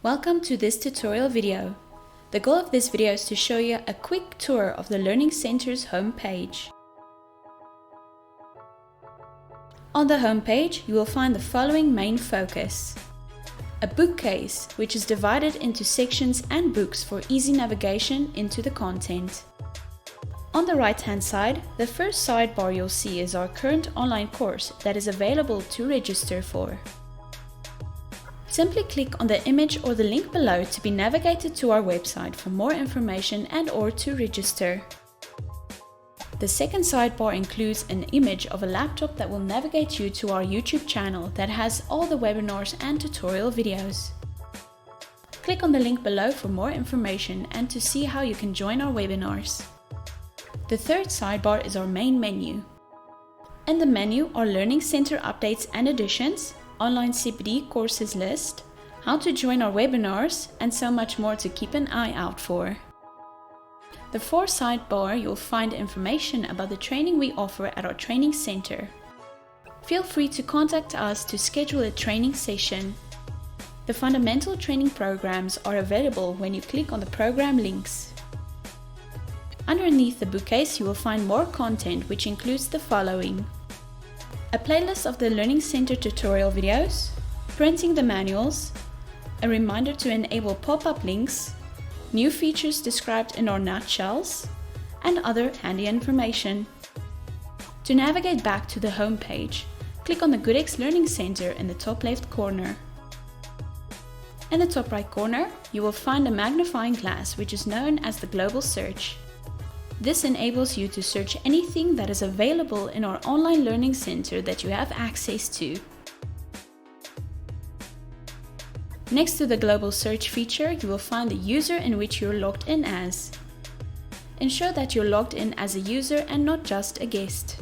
Welcome to this tutorial video. The goal of this video is to show you a quick tour of the Learning Center's homepage. On the homepage, you will find the following main focus. A bookcase, which is divided into sections and books for easy navigation into the content. On the right-hand side, the first sidebar you'll see is our current online course that is available to register for. Simply click on the image or the link below to be navigated to our website for more information and/or to register. The second sidebar includes an image of a laptop that will navigate you to our YouTube channel that has all the webinars and tutorial videos. Click on the link below for more information and to see how you can join our webinars. The third sidebar is our main menu. In the menu are Learning Center updates and additions, online CPD courses list, how to join our webinars, and so much more to keep an eye out for. The fourth sidebar, you'll find information about the training we offer at our training center. Feel free to contact us to schedule a training session. The fundamental training programs are available when you click on the program links. Underneath the bookcase, you will find more content, which includes the following: a playlist of the Learning Center tutorial videos, printing the manuals, a reminder to enable pop-up links, new features described in our nutshells, and other handy information. To navigate back to the home page, click on the GoodX Learning Center in the top left corner. In the top right corner, you will find a magnifying glass, which is known as the global search. This enables you to search anything that is available in our online learning center that you have access to. Next to the global search feature, you will find the user in which you're logged in as. Ensure that you're logged in as a user and not just a guest.